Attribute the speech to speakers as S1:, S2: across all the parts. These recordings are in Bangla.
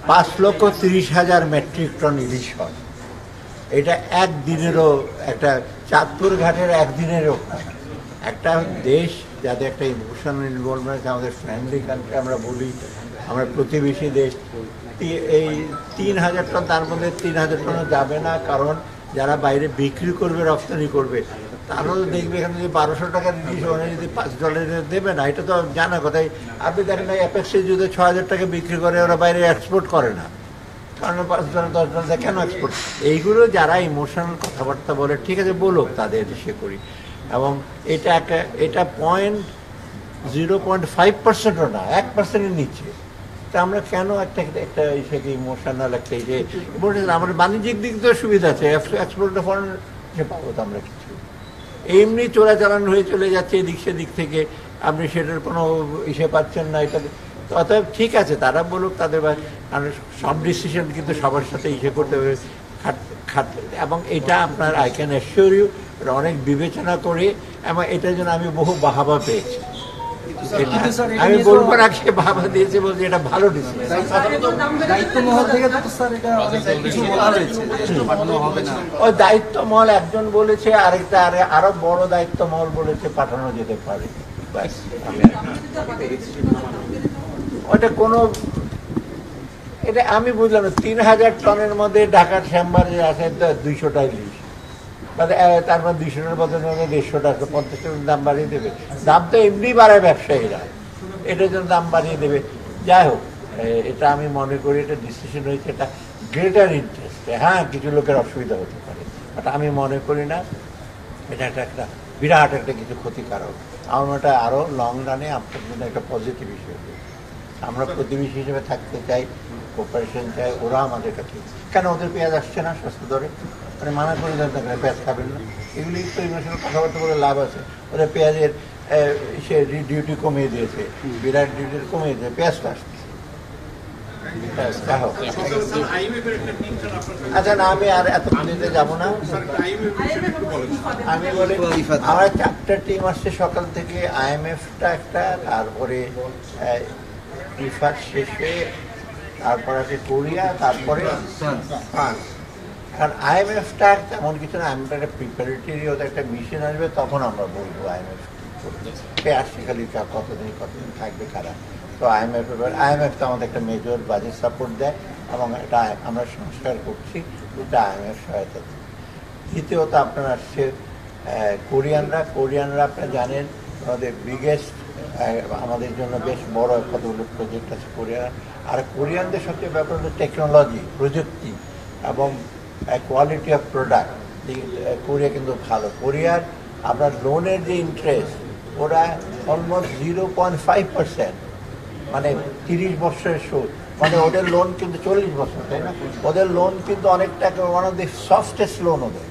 S1: 5,30,000 মেট্রিক টন ইলিশ হয়। এটা একদিনেরও একটা চাঁদপুর ঘাটের একদিনেরও একটা দেশ যাদের একটা ইমোশনাল ইনভলভমেন্ট, আমাদের ফ্রেন্ডলি কান্ট্রি আমরা বলি, আমরা প্রতিবেশী দেশ। এই 3,000 টন, তার মধ্যে 3,000 টনও যাবে না, কারণ যারা বাইরে বিক্রি করবে, রপ্তানি করবে, তারাও দেখবে এখানে যদি 1200 টাকার ইলিশ ওখানে যদি $5 দেবে না, এটা তো জানা কথাই। আপনি দেখেন না অ্যাপেক্সে যদি 6,000 টাকা বিক্রি করে, ওরা বাইরে এক্সপোর্ট করে না, কারণ $5 $10 কেন এক্সপোর্ট? এইগুলো যারা ইমোশনাল কথাবার্তা বলে, ঠিক আছে বলুক, তাদের দেশে করি। এবং এটা 0.5%ও না, 1%-এর নিচে। তা আমরা কেন একটা ইসেকে ইমোশনাল একটা ইমোশনাল, আমাদের বাণিজ্যিক দিক থেকে সুবিধা আছে, এক্সপোর্ট ফরেন পাবো তো আমরা কিছু। এমনি চোরাচালান হয়ে চলে যাচ্ছে এদিক সেদিক থেকে, আপনি সেটার কোনো ইসে পাচ্ছেন না। এটা অতএব ঠিক আছে, তারা বলুক তাদের, কারণ সব ডিসিশন কিন্তু সবার সাথে ইসে করতে হবে, এবং এটা আপনার আই ক্যান অ্যাসিওর ইউ অনেক বিবেচনা করে, এবং এটার জন্য আমি বহু বাহাবা পেয়েছি। আমি বলবো না সে বাহাবা দিয়েছে বলছে এটা ভালো ডিসিশন। ওই দায়িত্ব মহল একজন বলেছে, আরেকটা আরো বড় দায়িত্ব মহল বলেছে পাঠানো যেতে পারে। ওটা কোনো, এটা আমি বুঝলাম না। 3,000 টনের মধ্যে ঢাকার চেম্বারে আছে 200টা ইলিশ, তারপর 200টার বদলে 150 টাকা, 50 টাকার দাম বাড়িয়ে দেবে। দাম তো এমনি বাড়ায় ব্যবসায়ীরা, এটার জন্য দাম বাড়িয়ে দেবে। যাই হোক, এটা আমি মনে করি এটা ডিসিশন হয়েছে, এটা গ্রেটার ইন্টারেস্টে। হ্যাঁ, কিছু লোকের অসুবিধা হতে পারে, বাট আমি মনে করি না এটা একটা বিরাট একটা কিছু ক্ষতিকারক। আমার এটা আরও লং রানে আপনার জন্য একটা পজিটিভ ইস্যু। আমরা প্রতিবেশী হিসেবে থাকতে চাই, কোপারেশন চাই, ওরা আমাদের কাছে। কেন ওদের পেঁয়াজ আসছে না সস্তা দরে? মানে মানা করে দেন না, পেঁয়াজ খাবেন না। এগুলি তো ইমোশনাল কথাবার্তা বলে লাভ আছে। ওদের পেঁয়াজের সে ডিউটি কমিয়ে দিয়েছে, বিরাট ডিউটি কমিয়ে দিয়েছে, পেঁয়াজটা আসছে। আচ্ছা না, আমি আর এত দিতে যাবো না। আমি বলি আমার 4টা টিম আসছে সকাল থেকে, IMF-টা একটা, তারপরে ইফার শেষে, তারপর আছে কোরিয়া, তারপরে ফ্রান্স। কারণ IMF-টা তেমন কিছু না, IMF একটা প্রিপারেটরি, ওদের একটা মিশন আসবে, তখন আমরা বলবো IMF আসছে খালি কতদিন থাকবে কারা। তো IMF তো আমাদের একটা মেজর বাজেট সাপোর্ট দেয়, এবং এটা আমরা সংস্কার করছি, এটা IMF সহায়তা দেয়। দ্বিতীয়ত আপনার আসছে কোরিয়ানরা আপনারা জানেন আমাদের বিগেস্ট, আমাদের জন্য বেশ বড় কতগুলো প্রজেক্ট আছে কোরিয়া। আর কোরিয়ানদের সবচেয়ে ব্যাপার হলো টেকনোলজি, প্রযুক্তি এবং কোয়ালিটি অফ প্রোডাক্ট। কোরিয়া কিন্তু ভালো। কোরিয়ার আপনার লোনের যে ইন্টারেস্ট, ওরা অলমোস্ট 0.5%, মানে 30 বছরের সুদ। মানে ওদের লোন কিন্তু 40 বছর, তাই না? ওদের লোন কিন্তু অনেক টাকা, one of the softest loan ওদের,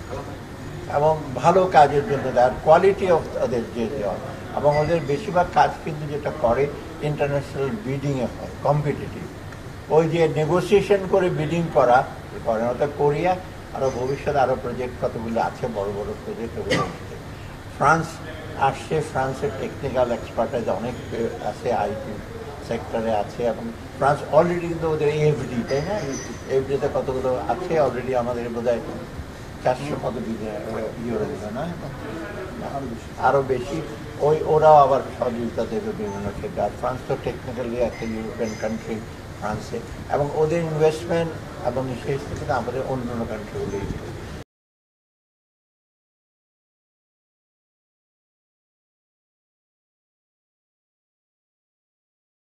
S1: এবং ভালো কাজের জন্য দেয়, কোয়ালিটি অফ ওদের যে দেওয়া। এবং ওদের বেশিরভাগ কাজ কিন্তু যেটা করে ইন্টারন্যাশনাল বিডিংয়ে হয়, কম্পিটিটিভ। ওই যে নেগোসিয়েশন করে বিডিং করা করেন, ওটা কোরিয়া। আরও ভবিষ্যতে আরও প্রজেক্ট কতগুলো আছে, বড় বড় প্রজেক্ট ওগুলো হচ্ছে। ফ্রান্স আসছে, ফ্রান্সের টেকনিক্যাল এক্সপার্টাইজ অনেক আছে, IT সেক্টরে আছে, এবং ফ্রান্স অলরেডি কিন্তু ওদের AFD, তাই না? AFDতে কতগুলো আছে অলরেডি, আমাদের বোধহয় 400 কত ইউরো দিল না, আরও বেশি। ওরাও আবার সহযোগিতা দেবে বিভিন্ন ক্ষেত্রে। আর ফ্রান্স তো টেকনিক্যালি একটা ইউরোপিয়ান কান্ট্রি ফ্রান্সে, এবং ওদের ইনভেস্টমেন্ট এবং সেই থেকে আমাদের অন্য কান্ট্রিগুলোই